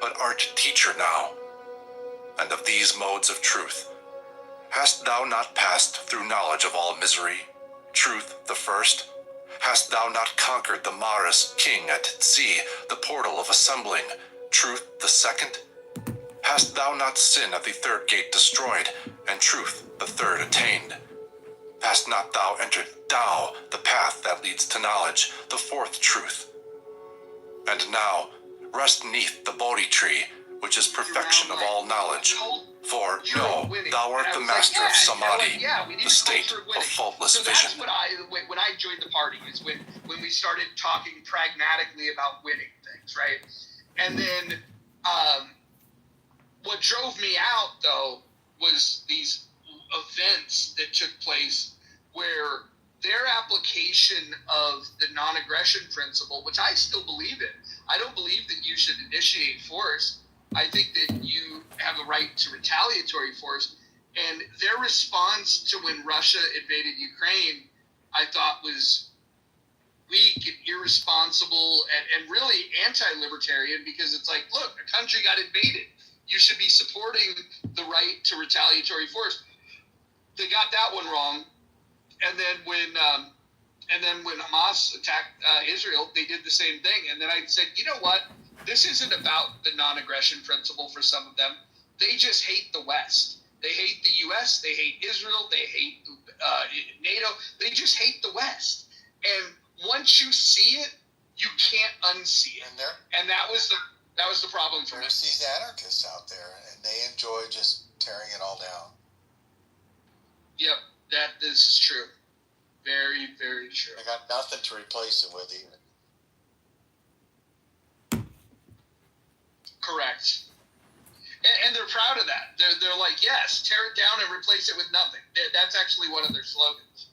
but art teacher now. And of these modes of truth, hast thou not passed through knowledge of all misery, truth the first? Hast thou not conquered the Maris king at sea, the portal of assembling, truth the second? Hast thou not sin at the third gate destroyed, and truth the third attained? Hast not thou entered Tao, the path that leads to knowledge, the fourth truth? And now, rest neath the Bodhi tree, which is perfection of all knowledge. For, no, thou art the master of Samadhi, the state of faultless vision. So that's when I joined the party, is when we started talking pragmatically about winning things, right? And then what drove me out, though, was these events that took place where their application of the non-aggression principle, which I still believe in. I don't believe that you should initiate force. I think that you have a right to retaliatory force. And their response to when Russia invaded Ukraine, I thought was weak and irresponsible and really anti-libertarian, because it's like, look, a country got invaded. You should be supporting the right to retaliatory force. They got that one wrong. And then when Hamas attacked Israel, they did the same thing. And then I said, you know what? This isn't about the non-aggression principle for some of them. They just hate the West. They hate the U.S. They hate Israel. They hate NATO. They just hate the West. And once you see it, you can't unsee it. And that was the problem for me. There's these anarchists out there, and they enjoy just tearing it all down. Yep, this is true. Very, very true. They got nothing to replace it with even. Correct. And they're proud of that. They're like, yes, tear it down and replace it with nothing. That's actually one of their slogans.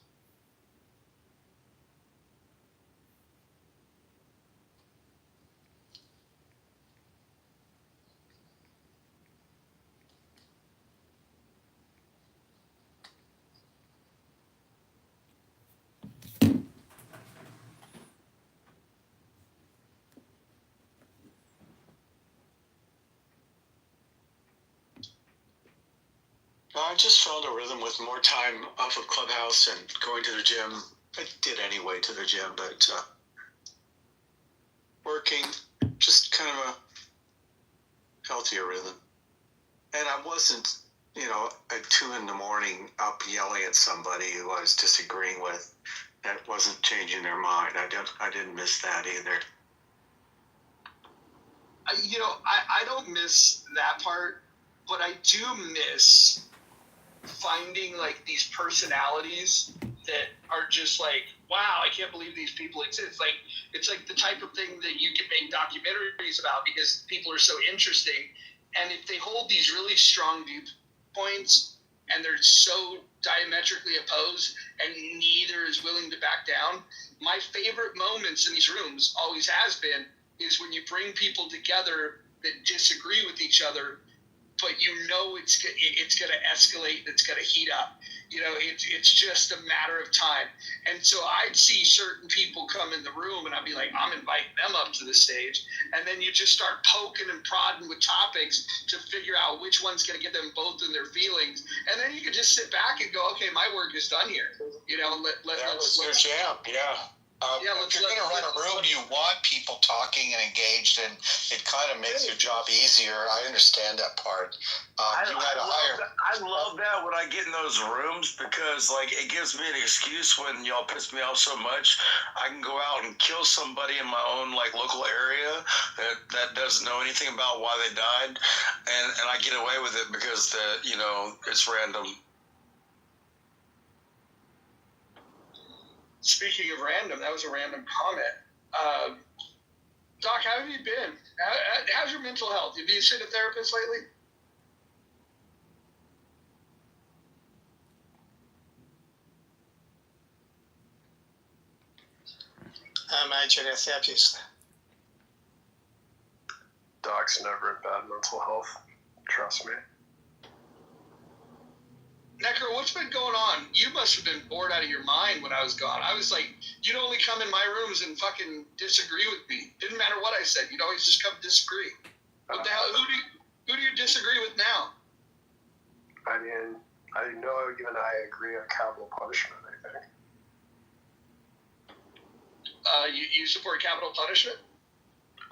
I just found a rhythm with more time off of Clubhouse and going to the gym. I did anyway to the gym, but working, just kind of a healthier rhythm. And I wasn't, at 2 a.m. up yelling at somebody who I was disagreeing with. That wasn't changing their mind. I didn't miss that either. I don't miss that part, but I do miss finding like these personalities that are just like, wow, I can't believe these people exist. It's like the type of thing that you can make documentaries about because people are so interesting. And if they hold these really strong viewpoints and they're so diametrically opposed and neither is willing to back down, my favorite moments in these rooms always has been is when you bring people together that disagree with each other, but it's going to escalate, it's going to heat up. It's just a matter of time. And so I'd see certain people come in the room and I'd be like, I'm inviting them up to the stage. And then you just start poking and prodding with topics to figure out which one's going to get them both in their feelings. And then you can just sit back and go, okay, my work is done here. Let's their jam, yeah. If you're going to run a room, you want people talking and engaged, and it kind of makes your job easier. I understand that part. I love that when I get in those rooms because, it gives me an excuse when y'all piss me off so much. I can go out and kill somebody in my own, local area that doesn't know anything about why they died, and I get away with it because, it's random. Speaking of random, that was a random comment. Doc, how have you been? How's your mental health? Have you seen a therapist lately? I'm actually a therapist. Doc's never in bad mental health. Trust me. Necker, what's been going on? You must have been bored out of your mind when I was gone. I was like, you'd only come in my rooms and fucking disagree with me. Didn't matter what I said. You'd always just come disagree. What the hell? disagree with now? I mean, I know you and I agree on capital punishment, I think. You support capital punishment?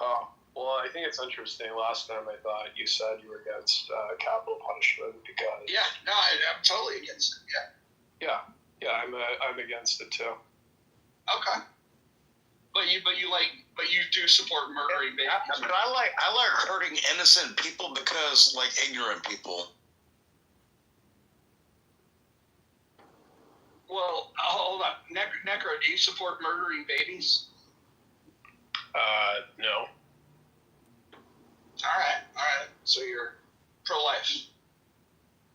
Oh, well, I think it's interesting. Last time I thought you said you were against capital punishment because... Yeah, no, I'm totally against it, yeah. Yeah, I'm against it too. Okay. But you do support murdering babies. But I like hurting innocent people because like ignorant people. Well, hold on. Necro, do you support murdering babies? No. All right. So you're pro-life.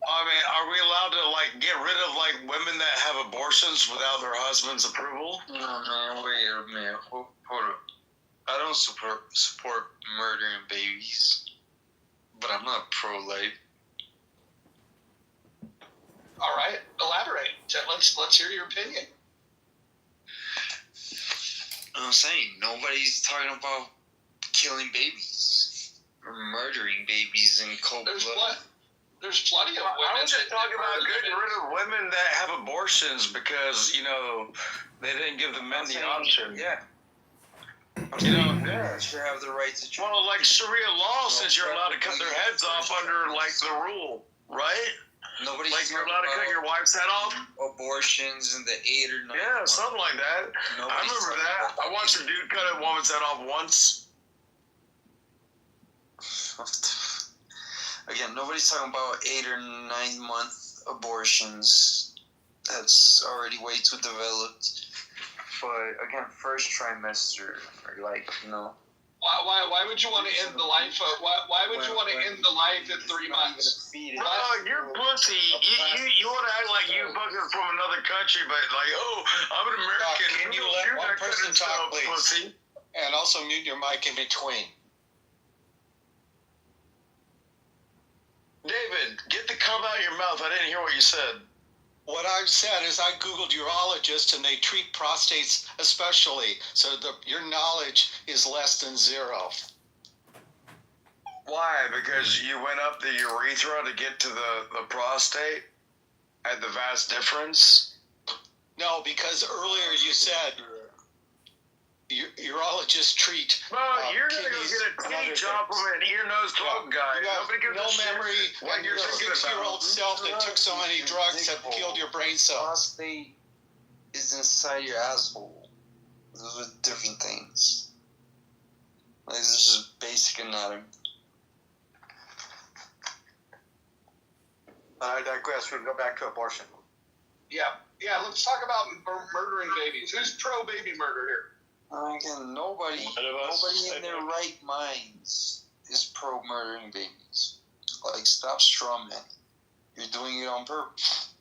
I mean, are we allowed to like get rid of like women that have abortions without their husband's approval? No, wait a minute. Hold up. I don't support murdering babies, but I'm not pro-life. All right, elaborate. Let's hear your opinion. I'm saying nobody's talking about killing babies or murdering babies in cold blood. There's plenty of women. I was just talking about getting rid of women that have abortions because, you know, they didn't give the men the option. Yeah. You know, yeah, should have the right to choose. Well, like Sharia law says you're allowed to cut their heads off under, like, the rule, right? Nobody's like, you're allowed to cut your wife's head off? Abortions in the 8 or 9 Yeah, something like that. I remember that. I watched a dude cut a woman's head off once. Again, nobody's talking about 8 or 9 month abortions. That's already way too developed. But again, first trimester, or like, you know. Why would you want to end the life? Why would you want to end the life in 3 months? Bro, you're pussy. You want to act like you fucking from another country, but like, oh, I'm an American. Can you let one person talk, please? Pussy. And also mute your mic in between. David, get the cum out of your mouth. I didn't hear what you said. What I've said is I Googled urologists and they treat prostates especially, so your knowledge is less than zero. Why? Because you went up the urethra to get to the prostate? At the vast difference? No, because earlier you said urologists treat Bro, you're going to go get a titty job from an ear, nose, throat guy. Nobody gives no memory when your 6-year-old self that took so many drugs that killed your brain cells. Prostate is inside your asshole. Those are different things. Like, this is just basic anatomy. I digress. We can go back to abortion. Yeah, let's talk about murdering babies. Who's pro-baby murder here? Again, nobody in their right minds is pro-murdering babies. Like, stop strawman. You're doing it on purpose.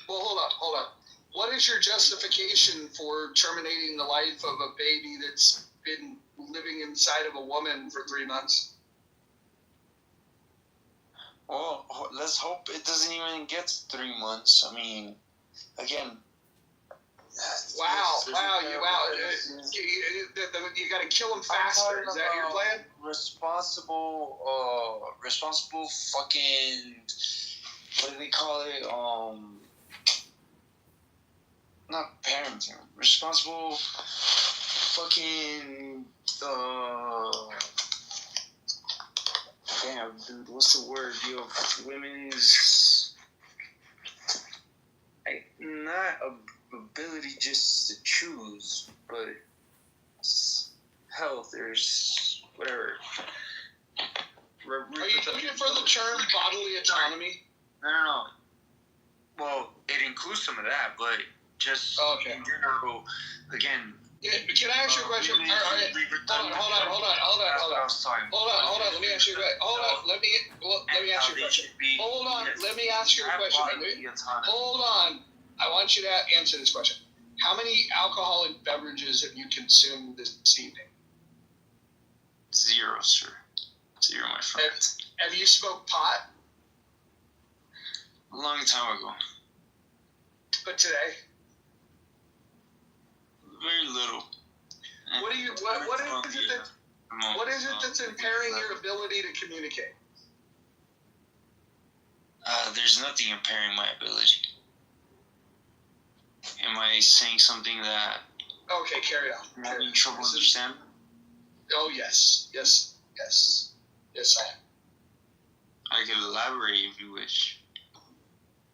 Well, hold on. What is your justification for terminating the life of a baby that's been living inside of a woman for 3 months? Well, let's hope it doesn't even get to 3 months. I mean, again... Wow. You got to kill him faster. Is that your plan? Responsible fucking, what do they call it? Not parenting. Responsible fucking, damn, dude, what's the word? You have women's, not ability just to choose, but health, there's whatever. Are you looking for the term bodily autonomy? No. Well, it includes some of that, but just in general, again. Yeah, can I ask you a question? Hold on. Let me ask you a question. Let me ask you a question. Hold on. I want you to answer this question. How many alcoholic beverages have you consumed this evening? 0, sir. 0, my friend. Have you smoked pot? A long time ago. But today? Very little. What is it that's impairing your ability to communicate? There's nothing impairing my ability. Am I saying something that Okay, carry on. I'm having trouble understanding? Oh, yes. Yes, I am. I can elaborate if you wish.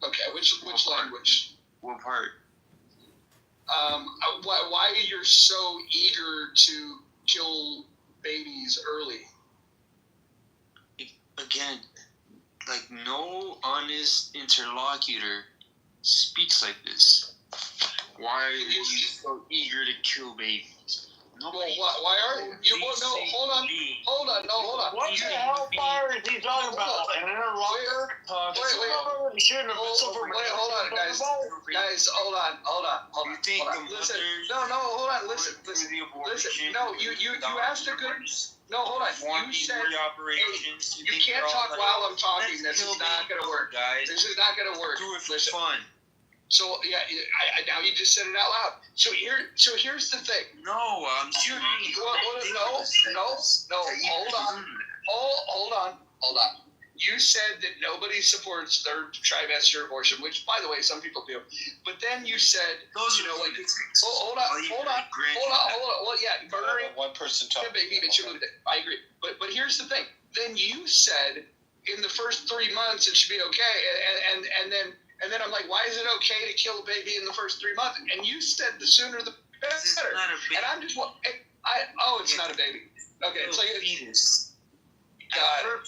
Okay, which language? What part? Why you're so eager to kill babies early? Again, like no honest interlocutor speaks like this. Why are you so eager to kill babies? Well, why are you? Well, no, hold on. What the hell fire is he talking about? An interlocutor? Wait, hold on, guys. Guys, hold on. You think Listen, hold on. Listen. No, you asked a good. No, hold on. You said operations. you can't talk while I'm talking. This is not gonna work, guys. This is not gonna work. Do it for fun. So yeah, now you just said it out loud. So here's the thing. No, I'm saying. No. Hold on. You said that nobody supports third trimester abortion, which, by the way, some people do. But then you said, hold on. Well, yeah, murdering one person talking. baby, I agree. But here's the thing. Then you said in the first 3 months it should be okay, and then I'm like, why is it okay to kill a baby in the first 3 months? And you said the sooner the better. And I'm just, it's not a baby. Okay, it's like a fetus.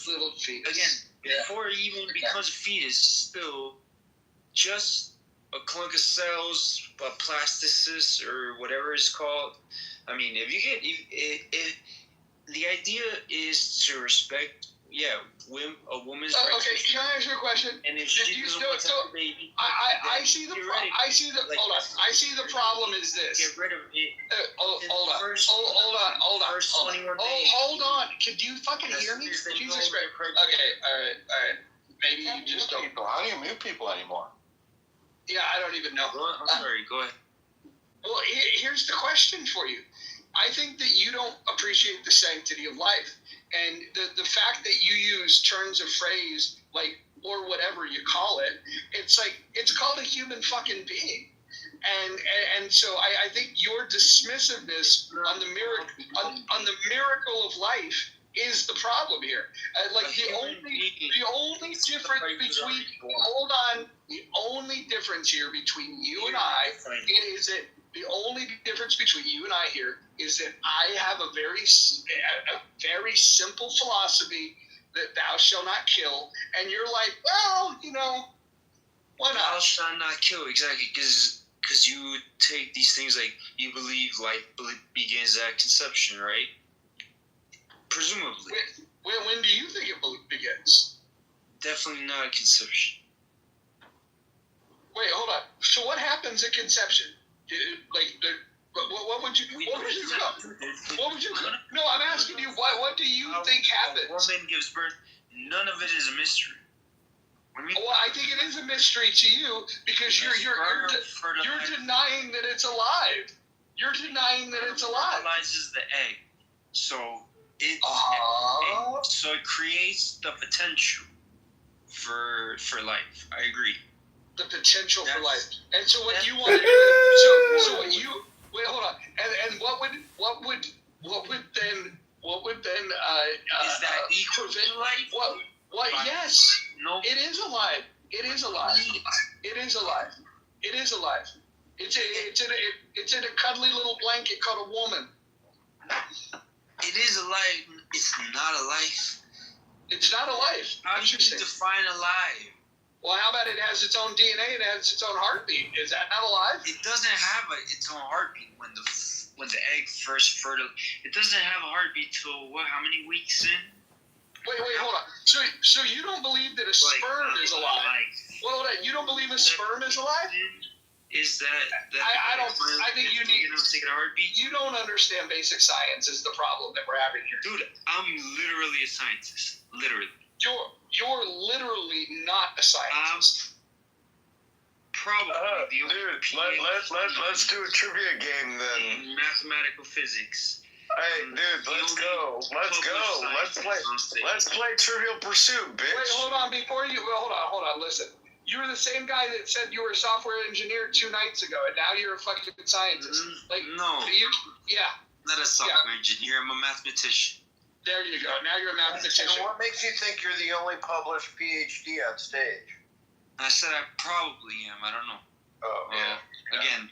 Little fetus. Again, before it even becomes a fetus, still just a clunk of cells, a plastocyst, or whatever it's called. I mean, if the idea is to respect, a woman's rights. Okay, can I ask you a question? And if she doesn't want to have a baby, I see the problem is this. Get rid of it. Hold on. First 21 days. Hold on. Could you fucking hear me? Jesus Christ. Okay, all right. Maybe you just don't. How do you mute people anymore? Yeah, I don't even know. I'm sorry, go ahead. Well, here's the question for you. I think that you don't appreciate the sanctity of life. And the fact that you use turns of phrase like, or whatever you call it, it's like, it's called a human fucking being. And so I think your dismissiveness on the miracle of life is the problem here. The only difference here between you and I is that the only difference between you and I here is that I have a very simple philosophy that thou shalt not kill, and you're like, well, why not? Thou shalt not kill, exactly, because you take these things like you believe life begins at conception, right? Presumably. When do you think it begins? Definitely not at conception. Wait, hold on. So what happens at conception? What would you? No, I'm asking you. What do you think happens? A woman gives birth. None of it is a mystery. Well, I think it is a mystery to you because you're denying that it's alive. You're denying that it's alive. Fertilizes the egg, so it so it creates the potential for life. I agree. The potential for life. And so what you want to do? So what you wait? Hold on. And what would then is that equal to life? What? Yes. No. It is alive. It is alive. It's in a cuddly little blanket called a woman. It is alive. It's not a life. It's not a life. How do you define alive? Well, how about it has its own DNA and it has its own heartbeat? Is that not alive? It doesn't have its own heartbeat when the egg first fertilizes. It doesn't have a heartbeat till how many weeks in? Wait, hold on. So you don't believe that a sperm is alive? Well, you don't believe a sperm is alive? Is that I don't. I think you need to take a heartbeat. You don't understand basic science is the problem that we're having here, dude. I'm literally a scientist. Literally. You're literally not a scientist. Probably. Dude, let's do a trivia game then. In mathematical physics. Hey, dude, let's go. Let's play Trivial Pursuit, bitch. Wait, hold on. Hold on. Listen. You were the same guy that said you were a software engineer 2 nights ago, and now you're a fucking scientist. No. Yeah. Not a software engineer. I'm a mathematician. There you go. Now you're a mathematician. And what makes you think you're the only published PhD on stage? I said I probably am. I don't know. Oh, yeah. Again,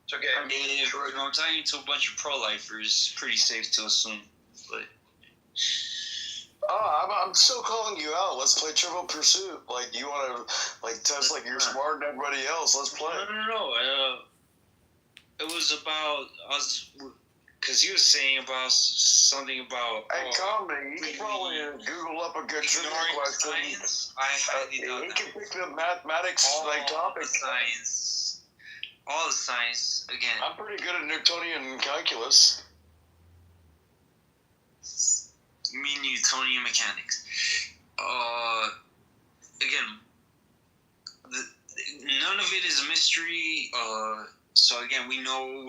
It's okay. I mean, if I'm talking to a bunch of pro-lifers, pretty safe to assume. But I'm still calling you out. Let's play Trivial Pursuit. Like, you want to, like, test like you're smarter than everybody else. Let's play. No. It was about us, because he was saying about something about. Hey, Conley, he can probably Google up a good trivia question. Science. I highly doubt He that. can pick the mathematics topics. All the science again. I'm pretty good at Newtonian calculus. Me Newtonian mechanics. Again, none of it is a mystery. So again, we know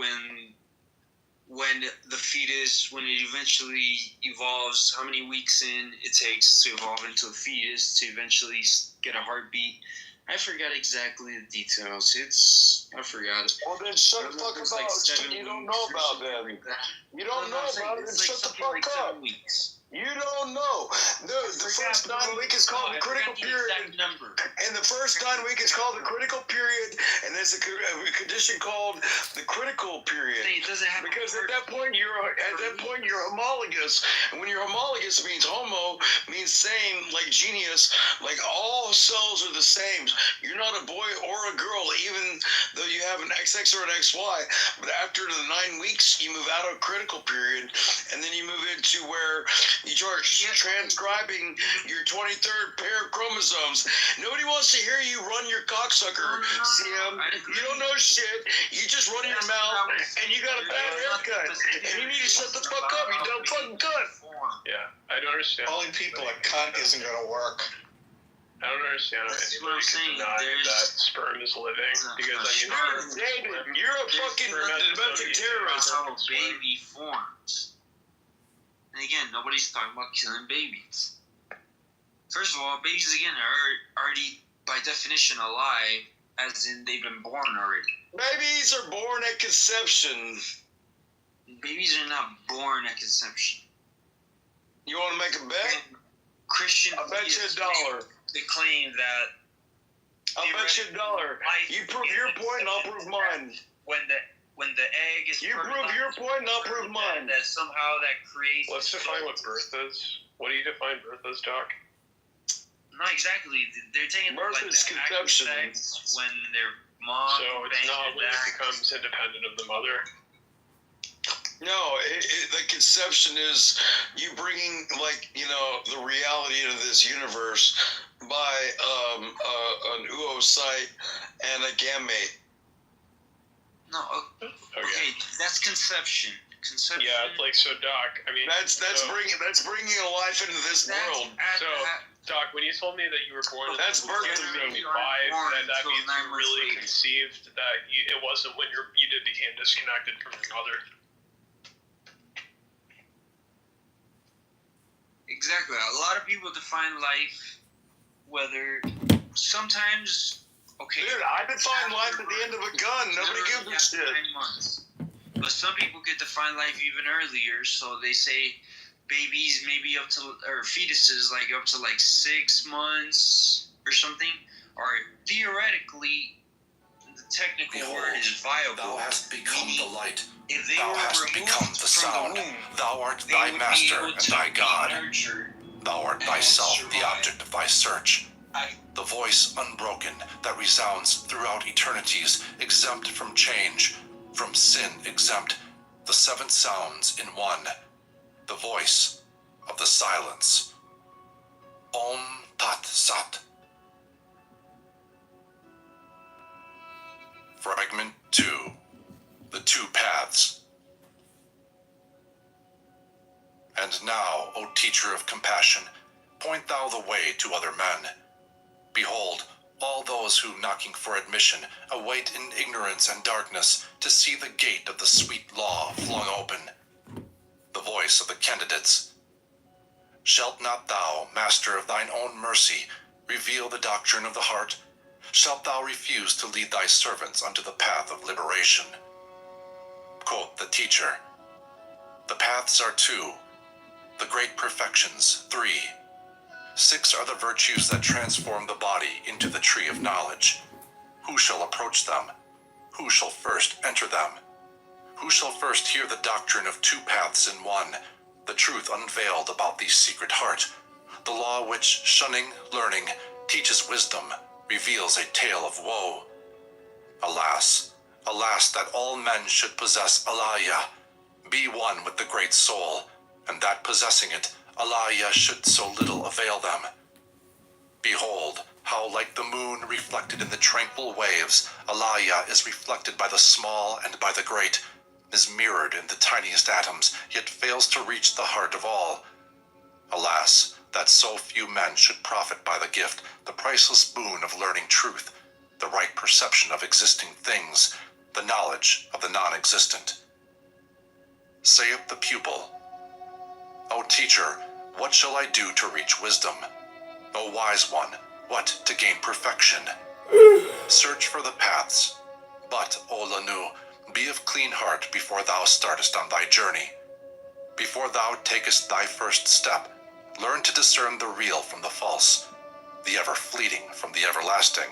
when the fetus, when it eventually evolves, how many weeks in it takes to evolve into a fetus to eventually get a heartbeat. I forgot exactly the details. I forgot it. Well, then shut the fuck up. You don't know about that. You don't know about it, then shut the fuck up. You don't know. The first 9 week is called the critical period. And the first 9 week is called the critical period, and there's a condition called the critical period. Because at that point you're homologous, and when you're homologous, it means homo means same, like genius, like all cells are the same. You're not a boy or a girl, even though you have an XX or an XY. But after the 9 weeks, you move out of critical period, and then you move into where you start transcribing your 23rd pair of chromosomes. Nobody wants to hear you run your cocksucker, CM. You don't know shit. You just run your mouth, and you got a bad haircut. And you need to shut the fuck up, you dumb fucking cunt. Yeah, I don't understand. Calling people a cunt isn't going to work. I don't understand how anybody can deny that sperm is living. Because, I mean, David, you're a fucking domestic terrorist. How a baby forms. And again, nobody's talking about killing babies. First of all, babies, again, are already, by definition, alive, as in they've been born already. Babies are born at conception. Babies are not born at conception. You want to make a bet? Christian I'll bet you $1. They claim that... I'll bet you $1. You prove your point and I'll prove mine. When the egg is... You prove your point and I'll prove mine. That somehow that creates... Let's define what birth is. What do you define birth as, Doc? Not exactly. They're taking birth like is the conception. Sex when their mom... So it's not when it becomes independent of the mother? No, the conception is you bringing, like, you know, the reality into this universe by an oocyte and a gamete. No, okay, that's conception. Conception. Yeah, like, so, Doc, I mean... That's bringing a life into this world. So, Doc, when you told me that you were born in that's birth to me. 1975, that means you really conceived that it wasn't when you became disconnected from your mother. Exactly. A lot of people define life, whether sometimes... Okay. Dude, I define life at the end of a gun. Nobody gives a shit. 9 months. But some people could define life even earlier, so they say babies maybe up to, or fetuses like up to like 6 months or something, or theoretically, the technical word is viable. Thou hast become the light. If they Thou were hast become the sound. Thou art thy master and thy God. Thou art thyself the object of thy search. The voice unbroken that resounds throughout eternities, exempt from change, from sin exempt, the 7 sounds in one, the voice of the silence. Om Tat Sat. Fragment 2. The 2 paths. And now, O teacher of compassion, point thou the way to other men. Behold, all those who, knocking for admission, await in ignorance and darkness to see the gate of the sweet law flung open. the voice of the candidates. Shalt not thou, master of thine own mercy, reveal the doctrine of the heart? Shalt thou refuse to lead thy servants unto the path of liberation? Quoth the teacher, the paths are 2, the great perfections 3. 6 are the virtues that transform the body into the tree of knowledge. Who shall approach them? Who shall first enter them? Who shall first hear the doctrine of 2 paths in one, the truth unveiled about the secret heart, the law which, shunning learning, teaches wisdom, reveals a tale of woe? Alas, alas, that all men should possess Alaya, be one with the great soul, and that possessing it, Alaya should so little avail them. Behold, how like the moon reflected in the tranquil waves, Alaya is reflected by the small and by the great, is mirrored in the tiniest atoms, yet fails to reach the heart of all. Alas, that so few men should profit by the gift, the priceless boon of learning truth, the right perception of existing things, the knowledge of the non-existent. Saith the pupil, O teacher, what shall I do to reach wisdom? O wise one, what to gain perfection? Search for the paths, but, O Lanu, be of clean heart before thou startest on thy journey. Before thou takest thy first step, learn to discern the real from the false, the ever-fleeting from the everlasting.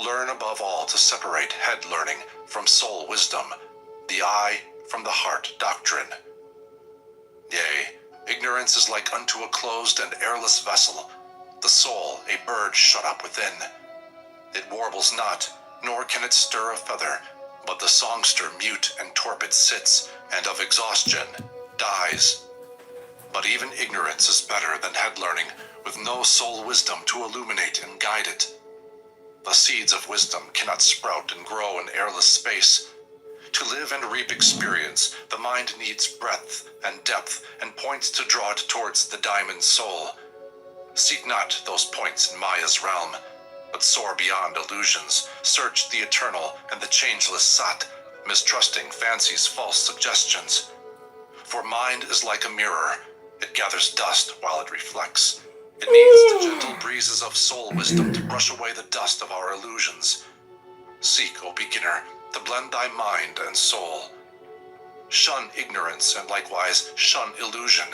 Learn above all to separate head learning from soul wisdom, the eye from the heart doctrine. Yea, ignorance is like unto a closed and airless vessel, the soul a bird shut up within. It warbles not, nor can it stir a feather, but the songster mute and torpid sits, and of exhaustion dies. But even ignorance is better than head learning, with no soul wisdom to illuminate and guide it. The seeds of wisdom cannot sprout and grow in airless space. To live and reap experience, the mind needs breadth and depth, and points to draw it towards the diamond soul. Seek not those points in Maya's realm, but soar beyond illusions. Search the eternal and the changeless Sat, mistrusting fancy's false suggestions. For mind is like a mirror, it gathers dust while it reflects. It needs the gentle breezes of soul wisdom to brush away the dust of our illusions. Seek, O beginner, to blend thy mind and soul. Shun ignorance and likewise shun illusion.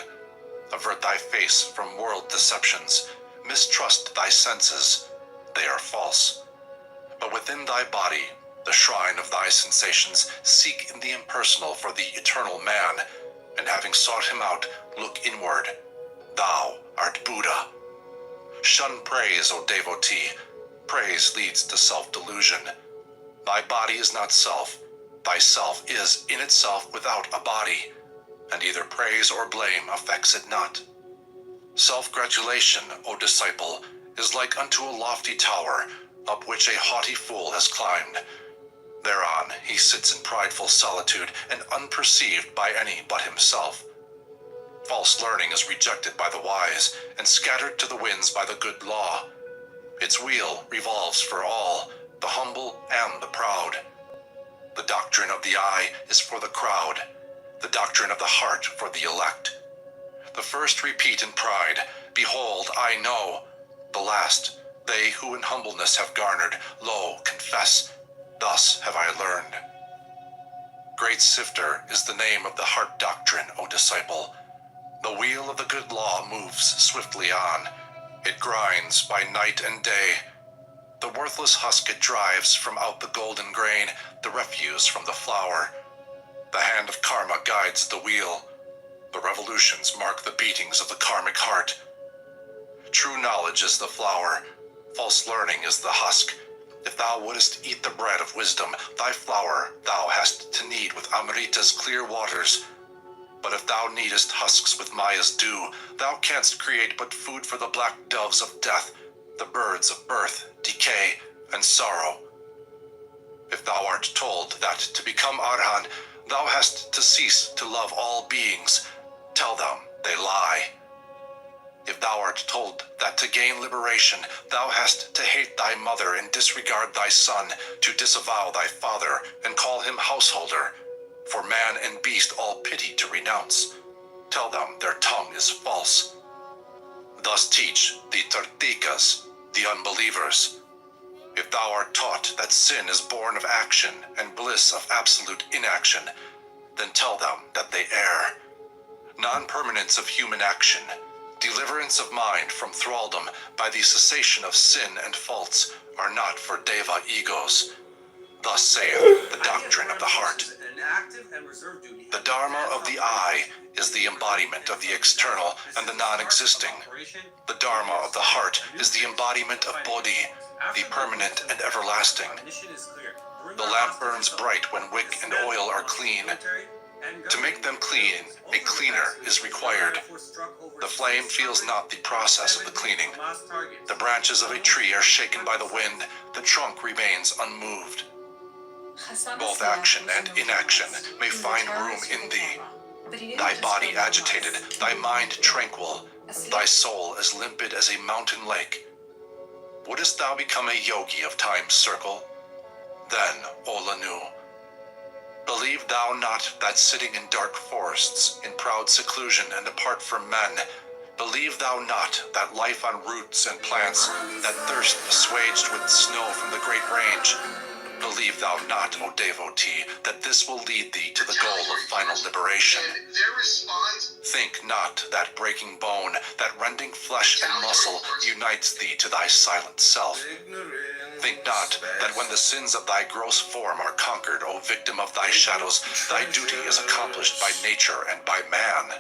Avert thy face from world deceptions. Mistrust thy senses, they are false. But within thy body, the shrine of thy sensations, seek in the impersonal for the eternal man, and having sought him out, look inward. Thou art Buddha. Shun praise, O devotee. Praise leads to self-delusion. Thy body is not self. Thy self is in itself without a body, and either praise or blame affects it not. Self-gratulation, O disciple, is like unto a lofty tower, up which a haughty fool has climbed. Thereon he sits in prideful solitude, and unperceived by any but himself. False learning is rejected by the wise, and scattered to the winds by the good law. Its wheel revolves for all, the humble and the proud. The doctrine of the eye is for the crowd, the doctrine of the heart for the elect. The first repeat in pride, behold, I know. The last, they who in humbleness have garnered, lo, confess, thus have I learned. Great Sifter is the name of the heart doctrine, O disciple. The wheel of the good law moves swiftly on. It grinds by night and day. The worthless husk it drives from out the golden grain, the refuse from the flour. The hand of karma guides the wheel. The revolutions mark the beatings of the karmic heart. True knowledge is the flour. False learning is the husk. If thou wouldest eat the bread of wisdom, thy flour thou hast to knead with Amrita's clear waters. But if thou kneadest husks with Maya's dew, thou canst create but food for the black doves of death, the birds of birth, decay, and sorrow. If thou art told that to become Arhan, thou hast to cease to love all beings, tell them they lie. If thou art told that to gain liberation, thou hast to hate thy mother and disregard thy son, to disavow thy father and call him householder, for man and beast all pity to renounce, Tell them their tongue is false. Thus teach the Tartikas, the unbelievers. If thou art taught that sin is born of action and bliss of absolute inaction, then tell them that they err. Non-permanence of human action, deliverance of mind from thraldom by the cessation of sin and faults are not for Deva egos. Thus saith the doctrine of the heart. The Dharma of the eye is the embodiment of the external and the non-existing. The Dharma of the heart is the embodiment of Bodhi, the permanent and everlasting. The lamp burns bright when wick and oil are clean. To make them clean, a cleaner is required. The flame feels not the process of the cleaning. The branches of a tree are shaken by the wind, the trunk remains unmoved. Both action and inaction may find room in thee. Thy body agitated, thy mind tranquil, thy soul as limpid as a mountain lake. Wouldst thou become a yogi of time's circle? Then, O Lanu, believe thou not that sitting in dark forests, in proud seclusion and apart from men, believe thou not that life on roots and plants, that thirst assuaged with snow from the great range, believe thou not, O devotee, that this will lead thee to the goal of final liberation. Think not that breaking bone, that rending flesh and muscle unites thee to thy silent self. Think not that when the sins of thy gross form are conquered, O victim of thy shadows, thy duty is accomplished by nature and by man.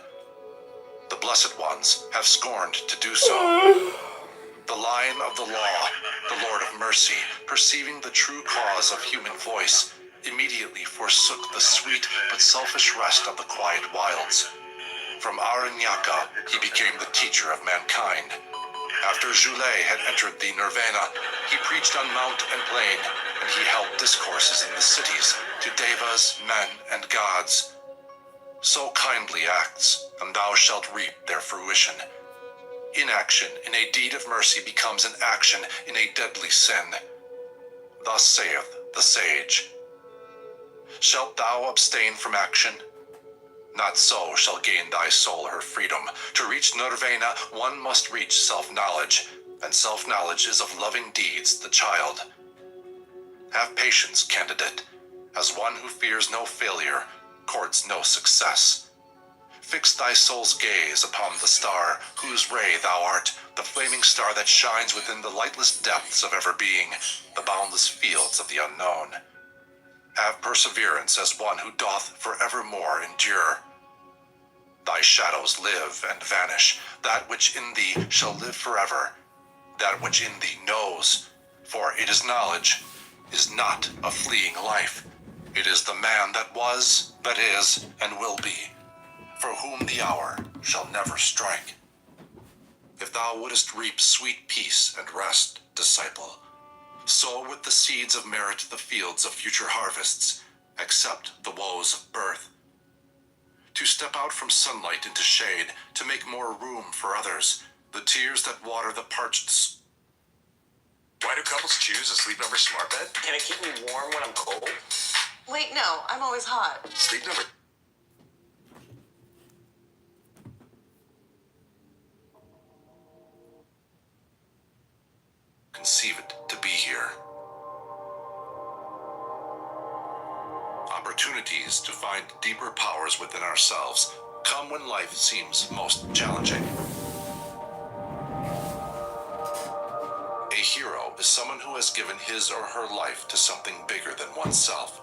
The blessed ones have scorned to do so. The Lion of the Law, the Lord of Mercy, perceiving the true cause of human voice, immediately forsook the sweet but selfish rest of the quiet wilds. From Aranyaka, he became the teacher of mankind. After Julay had entered the Nirvana, he preached on mount and plain, and he held discourses in the cities to devas, men, and gods. Sow kindly acts, and thou shalt reap their fruition. Inaction in a deed of mercy becomes an action in a deadly sin. Thus saith the sage. Shalt thou abstain from action? Not so shall gain thy soul her freedom. To reach Nirvana, one must reach self-knowledge, and self-knowledge is of loving deeds the child. Have patience, candidate, as one who fears no failure, courts no success. Fix thy soul's gaze upon the star, whose ray thou art, the flaming star that shines within the lightless depths of ever-being, the boundless fields of the unknown. Have perseverance as one who doth forevermore endure. Thy shadows live and vanish. That which in thee shall live forever. That which in thee knows. For it is knowledge, is not a fleeing life. It is the man that was, that is, and will be, for whom the hour shall never strike. If thou wouldest reap sweet peace and rest, disciple, sow with the seeds of merit the fields of future harvests, accept the woes of birth. To step out from sunlight into shade, to make more room for others, the tears that water the parched. Why do couples choose a Sleep Number smart bed? Can it keep me warm when I'm cold? Wait, no, I'm always hot. Sleep Number. Conceive it to be here. Opportunities to find deeper powers within ourselves come when life seems most challenging. A hero is someone who has given his or her life to something bigger than oneself.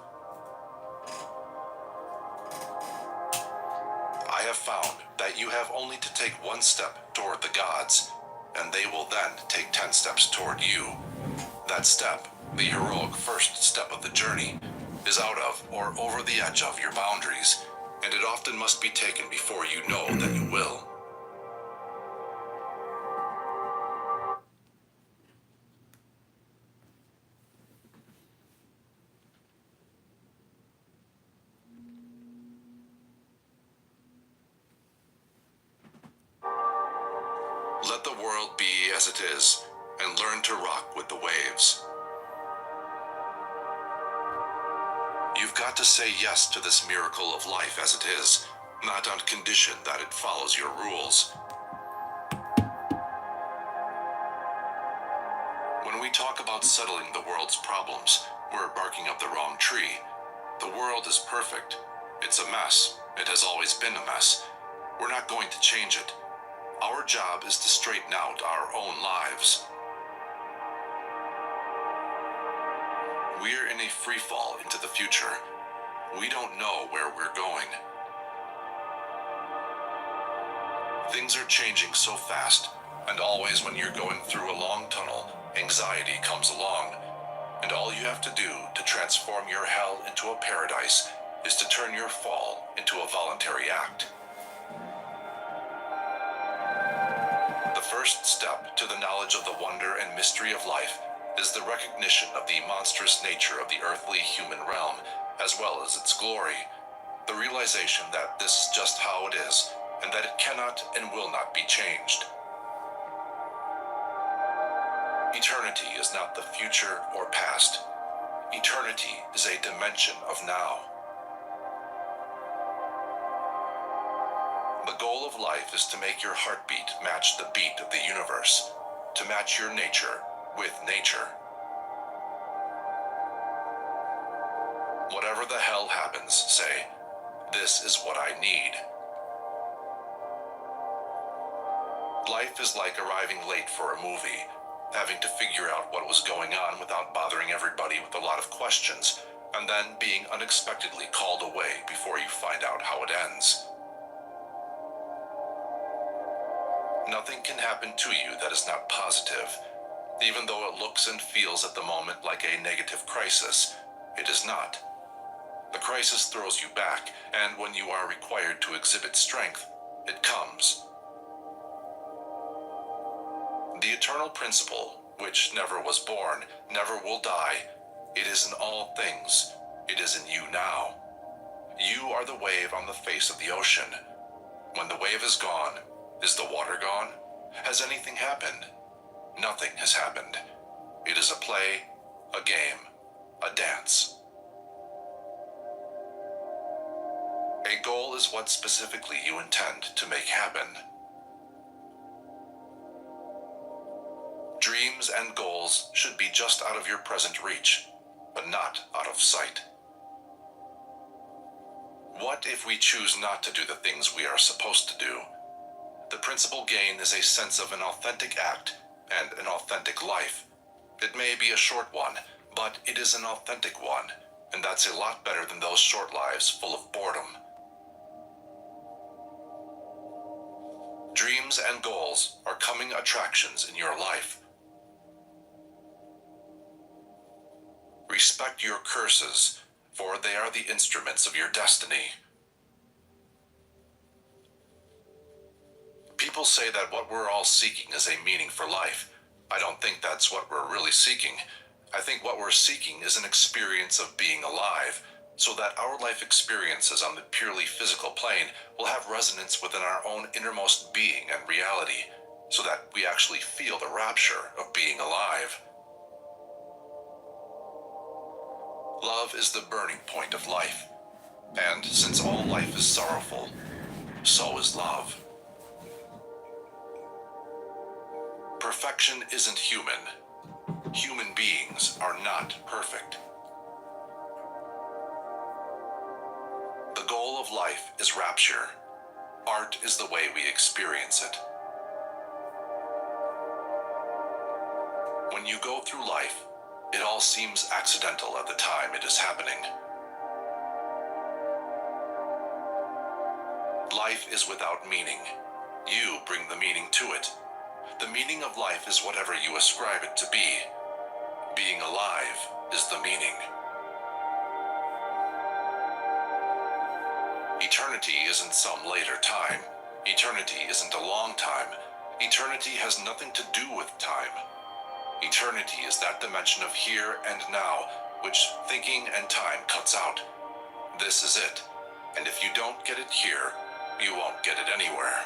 I have found that you have only to take one step toward the gods, and they will then take 10 steps toward you. That step, the heroic first step of the journey, is out of or over the edge of your boundaries, and it often must be taken before you know that you will. Let the world be as it is, and learn to rock with the waves. You've got to say yes to this miracle of life as it is, not on condition that it follows your rules. When we talk about settling the world's problems, we're barking up the wrong tree. The world is perfect. It's a mess. It has always been a mess. We're not going to change it. Our job is to straighten out our own lives. We're in a free fall into the future. We don't know where we're going. Things are changing so fast, and always when you're going through a long tunnel, anxiety comes along. And all you have to do to transform your hell into a paradise is to turn your fall into a voluntary act. The first step to the knowledge of the wonder and mystery of life is the recognition of the monstrous nature of the earthly human realm, as well as its glory. The realization that this is just how it is, and that it cannot and will not be changed. Eternity is not the future or past. Eternity is a dimension of now. The goal of life is to make your heartbeat match the beat of the universe, to match your nature with nature. Whatever the hell happens, say, this is what I need. Life is like arriving late for a movie, having to figure out what was going on without bothering everybody with a lot of questions, and then being unexpectedly called away before you find out how it ends. Nothing can happen to you that is not positive. Even though it looks and feels at the moment like a negative crisis, it is not. The crisis throws you back, and when you are required to exhibit strength, it comes. The eternal principle, which never was born, never will die, it is in all things. It is in you now. You are the wave on the face of the ocean. When the wave is gone, is the water gone? Has anything happened? Nothing has happened. It is a play, a game, a dance. A goal is what specifically you intend to make happen. Dreams and goals should be just out of your present reach, but not out of sight. What if we choose not to do the things we are supposed to do? The principal gain is a sense of an authentic act and an authentic life. It may be a short one, but it is an authentic one, and that's a lot better than those short lives full of boredom. Dreams and goals are coming attractions in your life. Respect your curses, for they are the instruments of your destiny. People say that what we're all seeking is a meaning for life. I don't think that's what we're really seeking. I think what we're seeking is an experience of being alive, so that our life experiences on the purely physical plane will have resonance within our own innermost being and reality, so that we actually feel the rapture of being alive. Love is the burning point of life, and since all life is sorrowful, so is love. Perfection isn't human. Human beings are not perfect. The goal of life is rapture. Art is the way we experience it. When you go through life, it all seems accidental at the time it is happening. Life is without meaning. You bring the meaning to it. The meaning of life is whatever you ascribe it to be. Being alive is the meaning. Eternity isn't some later time. Eternity isn't a long time. Eternity has nothing to do with time. Eternity is that dimension of here and now, which thinking and time cuts out. This is it, and if you don't get it here, you won't get it anywhere.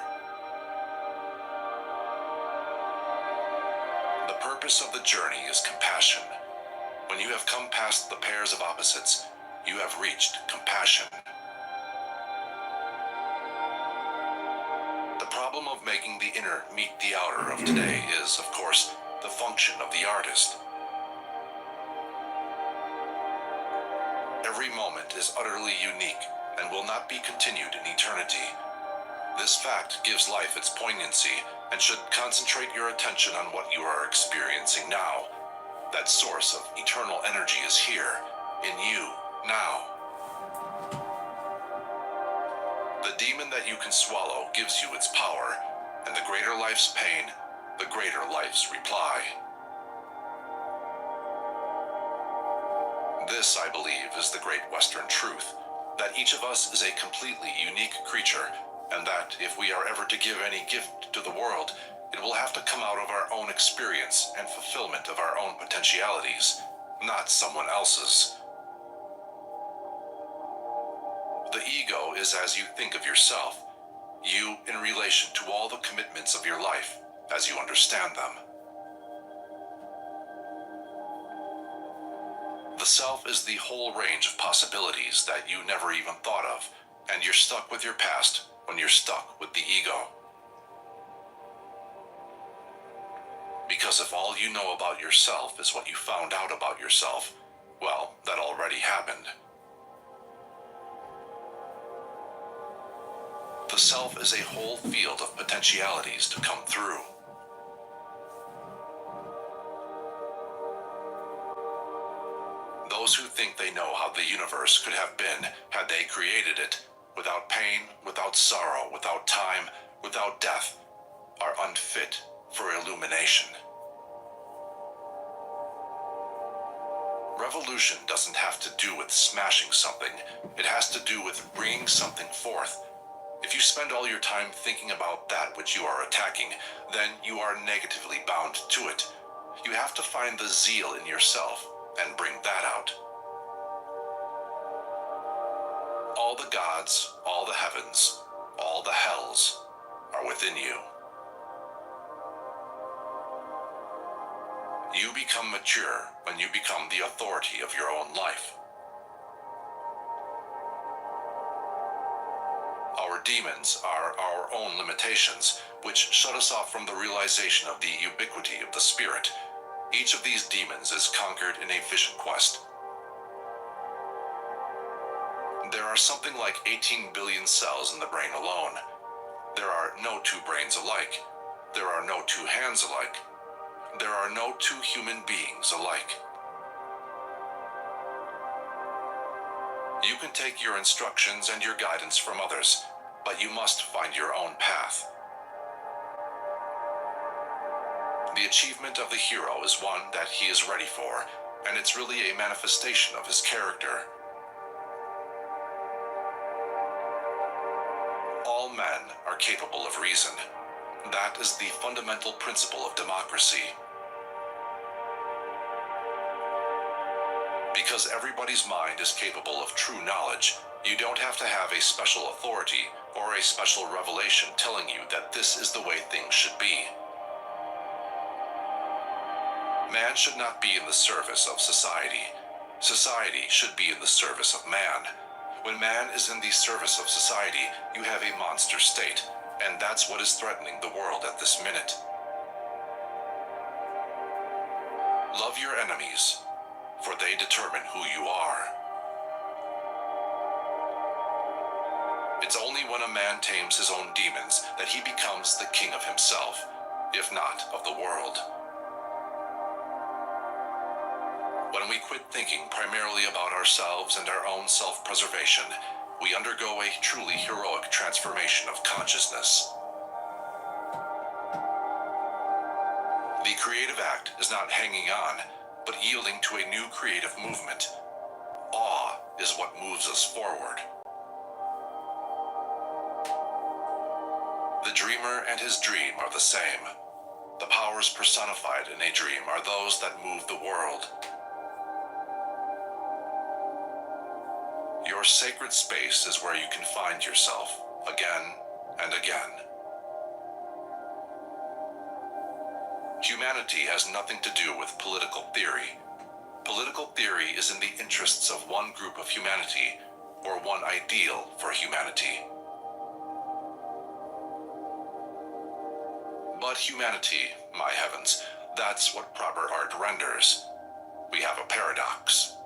The purpose of the journey is compassion. When you have come past the pairs of opposites, you have reached compassion. making the inner meet the outer of today is, of course, the function of the artist. Every moment is utterly unique and will not be continued in eternity. This fact gives life its poignancy and should concentrate your attention on what you are experiencing now. That source of eternal energy is here, in you, now. The demon that you can swallow gives you its power, and the greater life's pain, the greater life's reply. This, I believe, is the great Western truth, that each of us is a completely unique creature, and that if we are ever to give any gift to the world, it will have to come out of our own experience and fulfillment of our own potentialities, not someone else's. The ego is as you think of yourself, you in relation to all the commitments of your life as you understand them. The self is the whole range of possibilities that you never even thought of, and you're stuck with your past when you're stuck with the ego. Because if all you know about yourself is what you found out about yourself, well, that already happened. The self is a whole field of potentialities to come through. Those who think they know how the universe could have been had they created it, without pain, without sorrow, without time, without death, are unfit for illumination. Revolution doesn't have to do with smashing something. It has to do with bringing something forth. If you spend all your time thinking about that which you are attacking, then you are negatively bound to it. You have to find the zeal in yourself and bring that out. All the gods, all the heavens, all the hells are within you. You become mature when you become the authority of your own life. Our demons are our own limitations, which shut us off from the realization of the ubiquity of the spirit. Each of these demons is conquered in a vision quest. There are something like 18 billion cells in the brain alone. There are no two brains alike. There are no two hands alike. There are no two human beings alike. You can take your instructions and your guidance from others, but you must find your own path. The achievement of the hero is one that he is ready for, and it's really a manifestation of his character. All men are capable of reason. That is the fundamental principle of democracy. Because everybody's mind is capable of true knowledge, you don't have to have a special authority or a special revelation telling you that this is the way things should be. Man should not be in the service of society. Society should be in the service of man. When man is in the service of society, you have a monster state, and that's what is threatening the world at this minute. Love your enemies, for they determine who you are. It's only when a man tames his own demons that he becomes the king of himself, if not of the world. When we quit thinking primarily about ourselves and our own self-preservation, we undergo a truly heroic transformation of consciousness. The creative act is not hanging on, but yielding to a new creative movement. Awe is what moves us forward. The dreamer and his dream are the same. The powers personified in a dream are those that move the world. Your sacred space is where you can find yourself again and again. Humanity has nothing to do with political theory. Political theory is in the interests of one group of humanity or one ideal for humanity. But humanity, my heavens, that's what proper art renders. We have a paradox.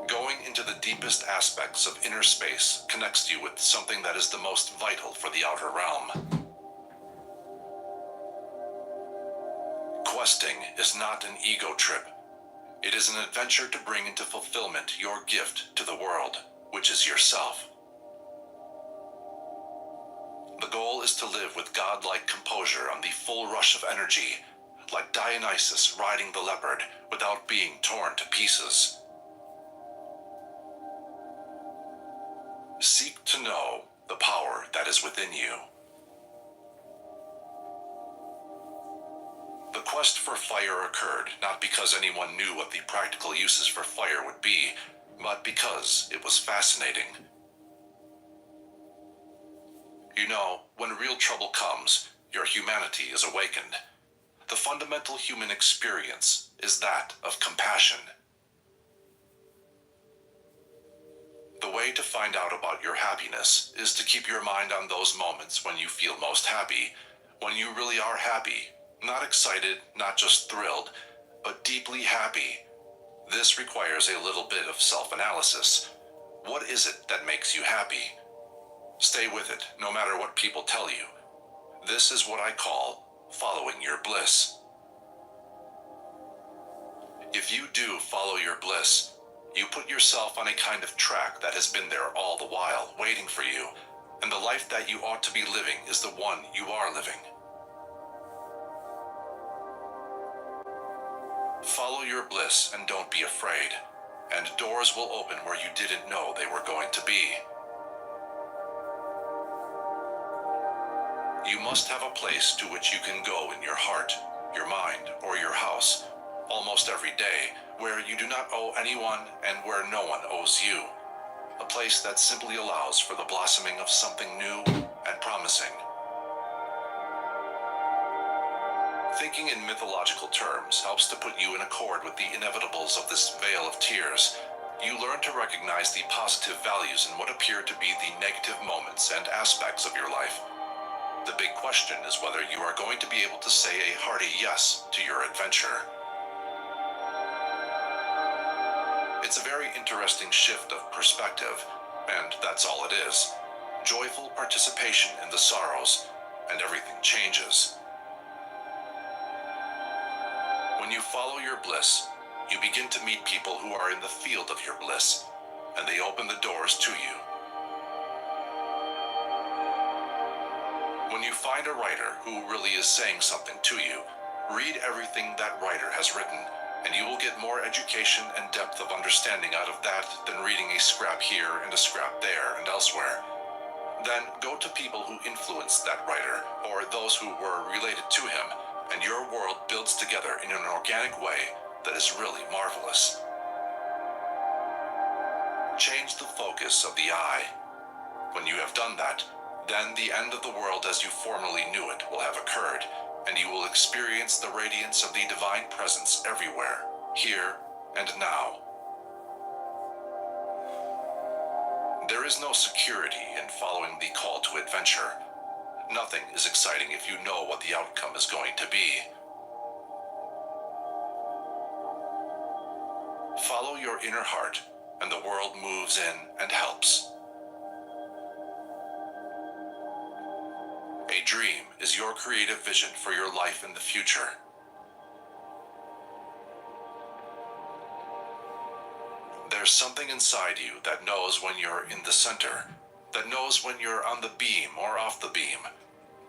Going into the deepest aspects of inner space connects you with something that is the most vital for the outer realm. Questing is not an ego trip. It is an adventure to bring into fulfillment your gift to the world, which is yourself. The goal is to live with godlike composure on the full rush of energy, like Dionysus riding the leopard without being torn to pieces. Seek to know the power that is within you. The quest for fire occurred not because anyone knew what the practical uses for fire would be, but because it was fascinating. You know, when real trouble comes, your humanity is awakened. The fundamental human experience is that of compassion. The way to find out about your happiness is to keep your mind on those moments when you feel most happy, when you really are happy, not excited, not just thrilled, but deeply happy. This requires a little bit of self-analysis. What is it that makes you happy? Stay with it, no matter what people tell you. This is what I call following your bliss. If you do follow your bliss, you put yourself on a kind of track that has been there all the while, waiting for you, and the life that you ought to be living is the one you are living. Follow your bliss and don't be afraid, and doors will open where you didn't know they were going to be. You must have a place to which you can go in your heart, your mind, or your house, almost every day, where you do not owe anyone and where no one owes you. A place that simply allows for the blossoming of something new and promising. Thinking in mythological terms helps to put you in accord with the inevitables of this vale of tears. You learn to recognize the positive values in what appear to be the negative moments and aspects of your life. The big question is whether you are going to be able to say a hearty yes to your adventure. It's a very interesting shift of perspective, and that's all it is. Joyful participation in the sorrows, and everything changes. When you follow your bliss, you begin to meet people who are in the field of your bliss, and they open the doors to you. When you find a writer who really is saying something to you, read everything that writer has written, and you will get more education and depth of understanding out of that than reading a scrap here and a scrap there and elsewhere. Then go to people who influenced that writer, or those who were related to him, and your world builds together in an organic way that is really marvelous. Change the focus of the eye. When you have done that, then the end of the world as you formerly knew it will have occurred, and you will experience the radiance of the divine presence everywhere, here and now. There is no security in following the call to adventure. Nothing is exciting if you know what the outcome is going to be. Follow your inner heart, and the world moves in and helps. A dream is your creative vision for your life in the future. There's something inside you that knows when you're in the center, that knows when you're on the beam or off the beam.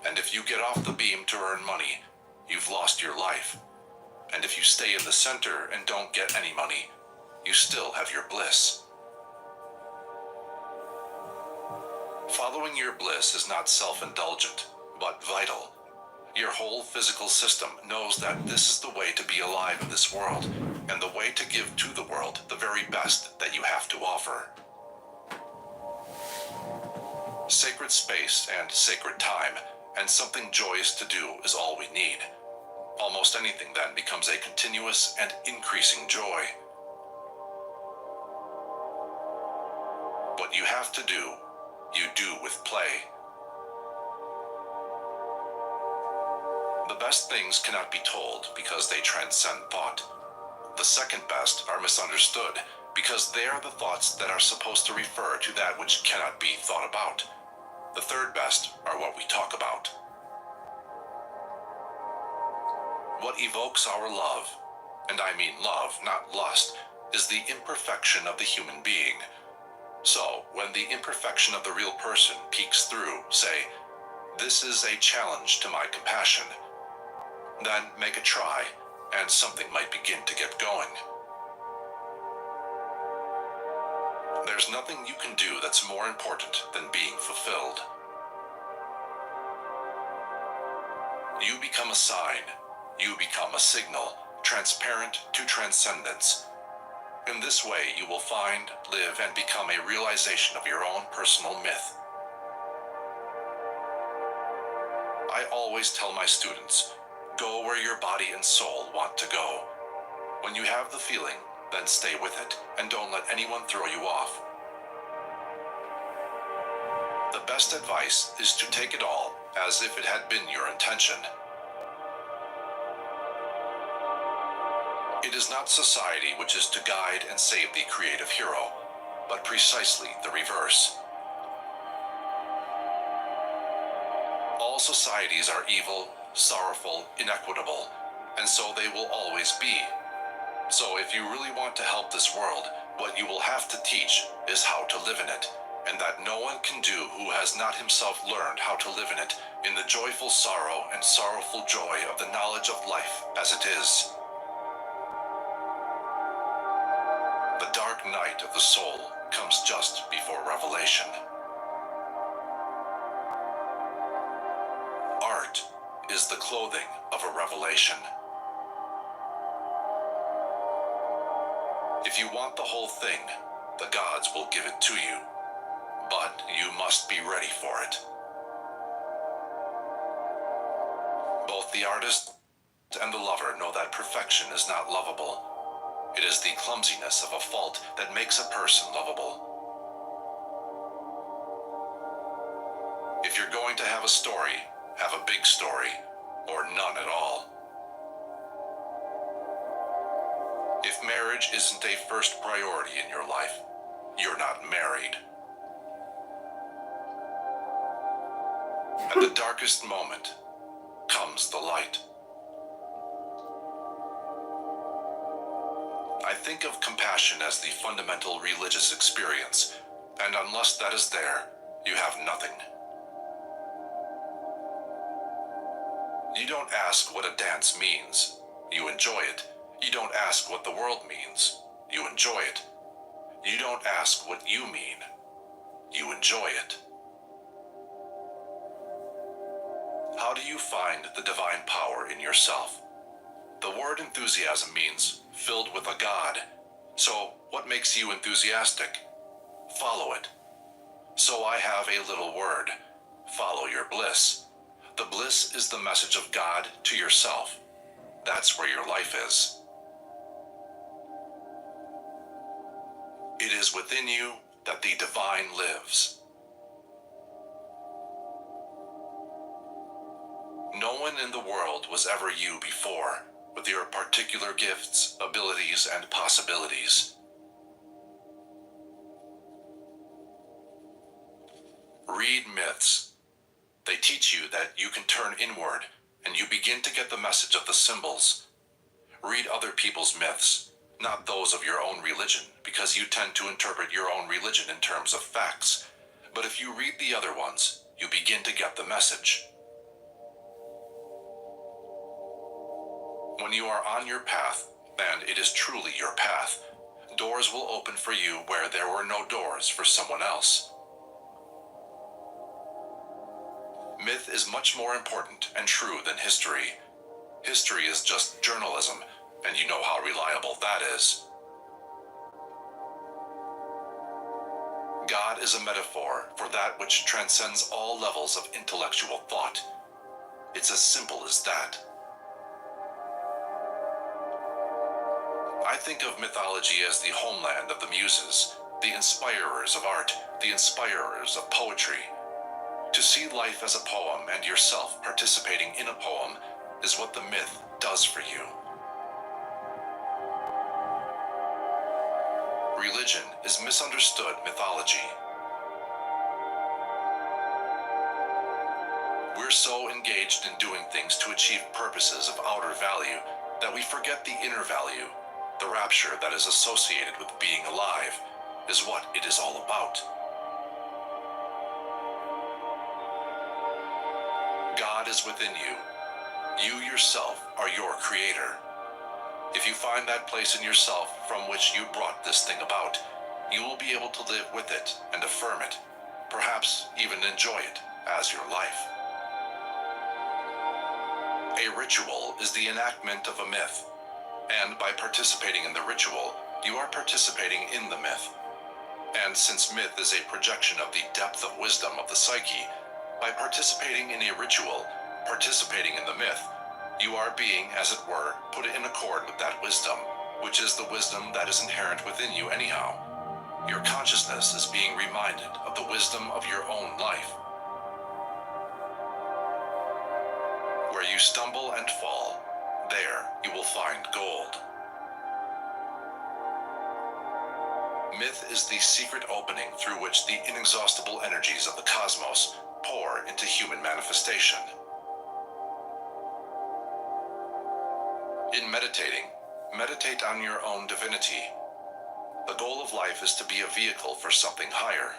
And if you get off the beam to earn money, you've lost your life. And if you stay in the center and don't get any money, you still have your bliss. Following your bliss is not self-indulgent, but vital. Your whole physical system knows that this is the way to be alive in this world, and the way to give to the world the very best that you have to offer. Sacred space and sacred time, and something joyous to do is all we need. Almost anything then becomes a continuous and increasing joy. What you have to do, you do with play. The best things cannot be told because they transcend thought. The second best are misunderstood because they are the thoughts that are supposed to refer to that which cannot be thought about. The third best are what we talk about. What evokes our love, and I mean love, not lust, is the imperfection of the human being. So, when the imperfection of the real person peeks through, say, "This is a challenge to my compassion," then make a try, and something might begin to get going. There's nothing you can do that's more important than being fulfilled. You become a sign. You become a signal, transparent to transcendence. In this way, you will find, live, and become a realization of your own personal myth. I always tell my students, go where your body and soul want to go. When you have the feeling, then stay with it, and don't let anyone throw you off. The best advice is to take it all as if it had been your intention. It is not society which is to guide and save the creative hero, but precisely the reverse. All societies are evil, sorrowful, inequitable, and so they will always be. So if you really want to help this world, what you will have to teach is how to live in it, and that no one can do who has not himself learned how to live in it, in the joyful sorrow and sorrowful joy of the knowledge of life as it is. The dark night of the soul comes just before revelation. Art is the clothing of a revelation. If you want the whole thing, the gods will give it to you, but you must be ready for it. Both the artist and the lover know that perfection is not lovable. It is the clumsiness of a fault that makes a person lovable. If you're going to have a story, have a big story, or none at all. If marriage isn't a first priority in your life, you're not married. At the darkest moment comes the light. I think of compassion as the fundamental religious experience, and unless that is there, you have nothing. You don't ask what a dance means. You enjoy it. You don't ask what the world means. You enjoy it. You don't ask what you mean. You enjoy it. How do you find the divine power in yourself? The word enthusiasm means filled with a God. So, what makes you enthusiastic? Follow it. So I have a little word. Follow your bliss. The bliss is the message of God to yourself. That's where your life is. It is within you that the divine lives. No one in the world was ever you before, with your particular gifts, abilities, and possibilities. Read myths. They teach you that you can turn inward, and you begin to get the message of the symbols. Read other people's myths, not those of your own religion, because you tend to interpret your own religion in terms of facts. But if you read the other ones, you begin to get the message. When you are on your path, and it is truly your path, doors will open for you where there were no doors for someone else. Myth is much more important and true than history. History is just journalism, and you know how reliable that is. God is a metaphor for that which transcends all levels of intellectual thought. It's as simple as that. I think of mythology as the homeland of the muses, the inspirers of art, the inspirers of poetry. To see life as a poem and yourself participating in a poem, is what the myth does for you. Religion is misunderstood mythology. We're so engaged in doing things to achieve purposes of outer value that we forget the inner value. The rapture that is associated with being alive is what it is all about. God is within you. You yourself are your creator. If you find that place in yourself from which you brought this thing about, you will be able to live with it and affirm it, perhaps even enjoy it as your life. A ritual is the enactment of a myth, and by participating in the ritual, you are participating in the myth. And since myth is a projection of the depth of wisdom of the psyche, by participating in a ritual, participating in the myth, you are being, as it were, put in accord with that wisdom, which is the wisdom that is inherent within you anyhow. Your consciousness is being reminded of the wisdom of your own life. Where you stumble and fall, there you will find gold. Myth is the secret opening through which the inexhaustible energies of the cosmos pour into human manifestation. In meditating, meditate on your own divinity. The goal of life is to be a vehicle for something higher.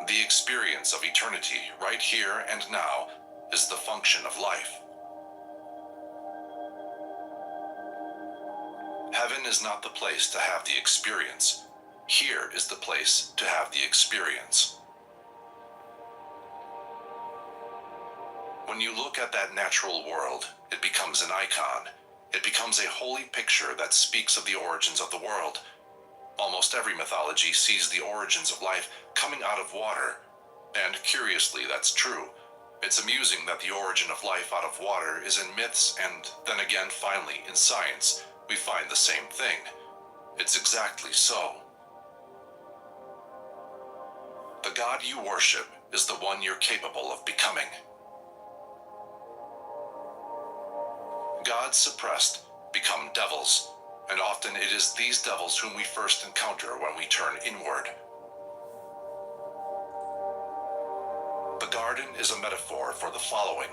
The experience of eternity, right here and now, is the function of life. Heaven is not the place to have the experience. Here is the place to have the experience. When you look at that natural world, it becomes an icon. It becomes a holy picture that speaks of the origins of the world. Almost every mythology sees the origins of life coming out of water. And curiously, that's true. It's amusing that the origin of life out of water is in myths, and then again, finally, in science, we find the same thing. It's exactly so. The God you worship is the one you're capable of becoming. Gods suppressed become devils, and often it is these devils whom we first encounter when we turn inward. The garden is a metaphor for the following.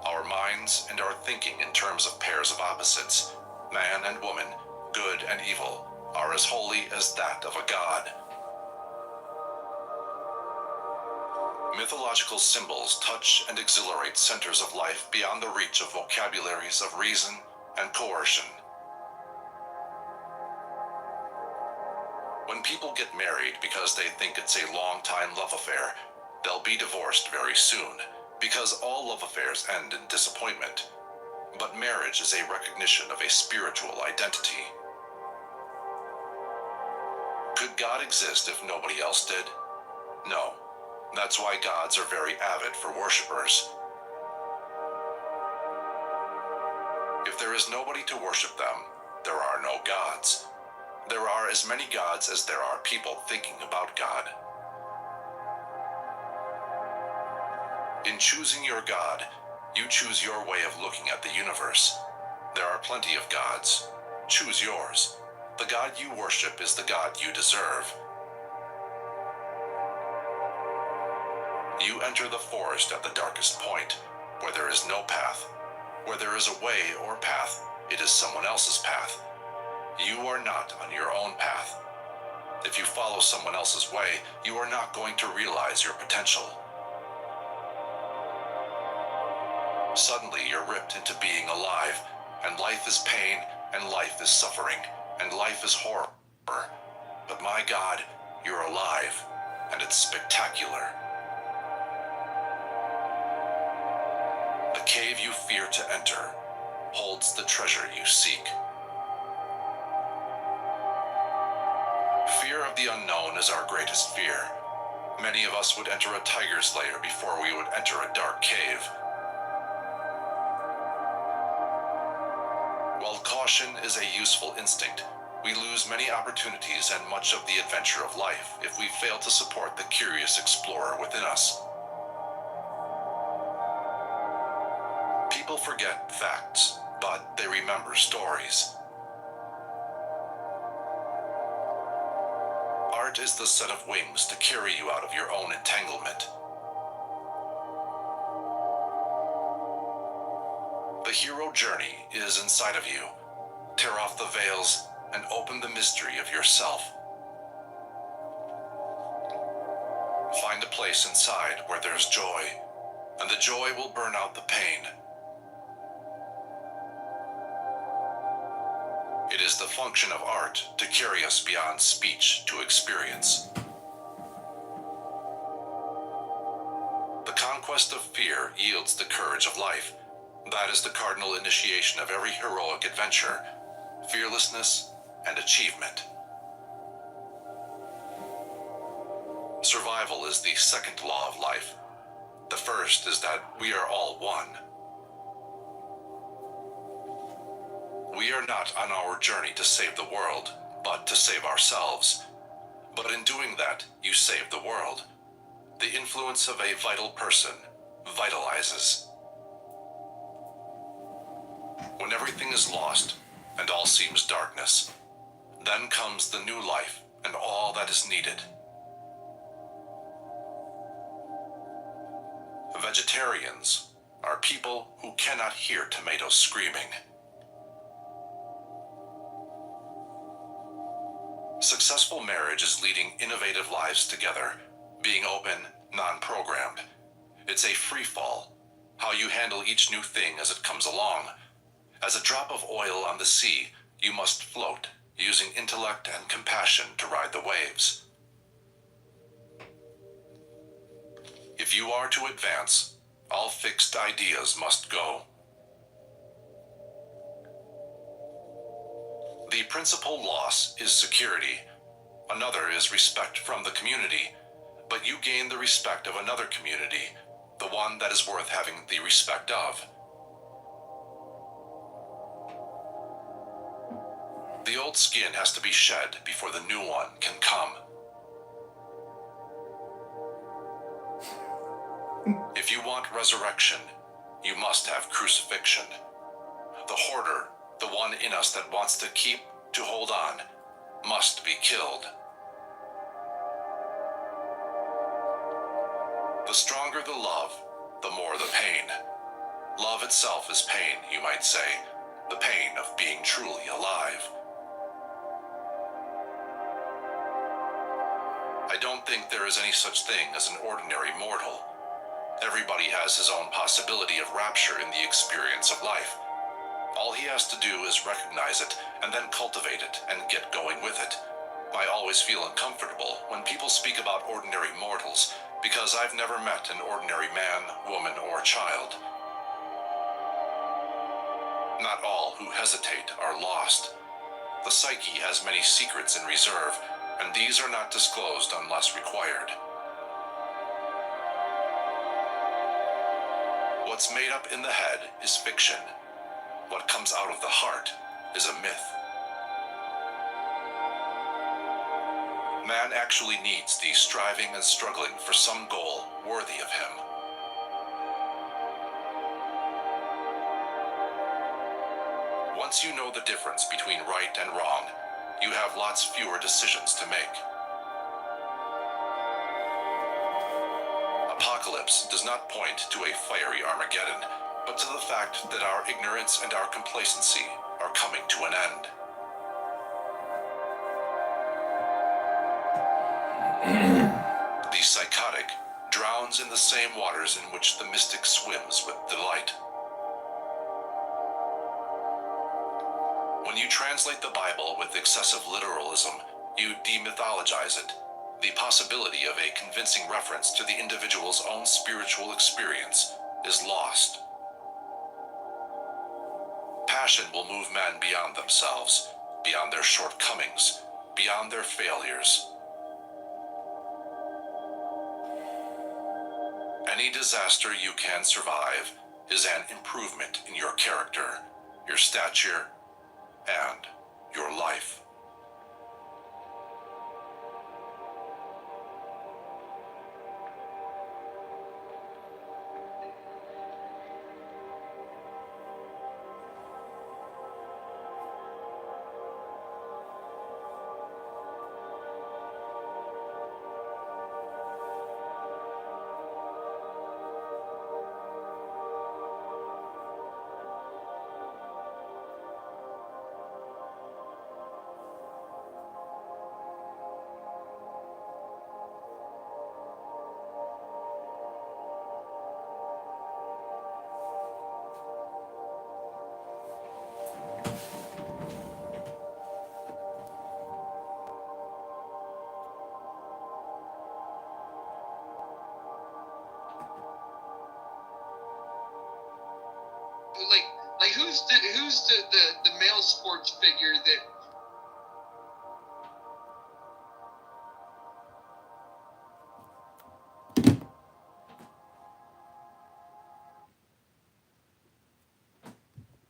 Our minds and our thinking in terms of pairs of opposites, man and woman, good and evil, are as holy as that of a god. Mythological symbols touch and exhilarate centers of life beyond the reach of vocabularies of reason and coercion. When people get married because they think it's a long-time love affair, they'll be divorced very soon, because all love affairs end in disappointment. But marriage is a recognition of a spiritual identity. Could God exist if nobody else did? No. That's why gods are very avid for worshippers. If there is nobody to worship them, there are no gods. There are as many gods as there are people thinking about God. In choosing your God, you choose your way of looking at the universe. There are plenty of gods. Choose yours. The God you worship is the God you deserve. You enter the forest at the darkest point, where there is no path. Where there is a way or path, it is someone else's path. You are not on your own path. If you follow someone else's way, you are not going to realize your potential. Suddenly you're ripped into being alive, and life is pain, and life is suffering, and life is horror. But my God, you're alive, and it's spectacular. The cave you fear to enter holds the treasure you seek. Fear of the unknown is our greatest fear. Many of us would enter a tiger's lair before we would enter a dark cave. While caution is a useful instinct, we lose many opportunities and much of the adventure of life if we fail to support the curious explorer within us. People forget facts, but they remember stories. Art is the set of wings to carry you out of your own entanglement. The hero journey is inside of you. Tear off the veils and open the mystery of yourself. Find a place inside where there's joy, and the joy will burn out the pain. It is the function of art to carry us beyond speech to experience. The conquest of fear yields the courage of life. That is the cardinal initiation of every heroic adventure, fearlessness and achievement. Survival is the second law of life. The first is that we are all one. We are not on our journey to save the world, but to save ourselves. But in doing that, you save the world. The influence of a vital person vitalizes. When everything is lost and all seems darkness, then comes the new life and all that is needed. Vegetarians are people who cannot hear tomatoes screaming. Successful marriage is leading innovative lives together, being open, non-programmed. It's a free fall, how you handle each new thing as it comes along. As a drop of oil on the sea, you must float, using intellect and compassion to ride the waves. If you are to advance, all fixed ideas must go. The principal loss is security. Another is respect from the community, but you gain the respect of another community, the one that is worth having the respect of. The old skin has to be shed before the new one can come. If you want resurrection, you must have crucifixion. The hoarder, the one in us that wants to keep, to hold on, must be killed. The stronger the love, the more the pain. Love itself is pain, you might say, the pain of being truly alive. I don't think there is any such thing as an ordinary mortal. Everybody has his own possibility of rapture in the experience of life. All he has to do is recognize it and then cultivate it and get going with it. I always feel uncomfortable when people speak about ordinary mortals because I've never met an ordinary man, woman, or child. Not all who hesitate are lost. The psyche has many secrets in reserve, and these are not disclosed unless required. What's made up in the head is fiction. What comes out of the heart is a myth. Man actually needs the striving and struggling for some goal worthy of him. Once you know the difference between right and wrong, you have lots fewer decisions to make. Apocalypse does not point to a fiery Armageddon, but to the fact that our ignorance and our complacency are coming to an end. The psychotic drowns in the same waters in which the mystic swims with delight. When you translate the Bible with excessive literalism, you demythologize it. The possibility of a convincing reference to the individual's own spiritual experience is lost. Passion will move men beyond themselves, beyond their shortcomings, beyond their failures. Any disaster you can survive is an improvement in your character, your stature, and your life. like who's the male sports figure that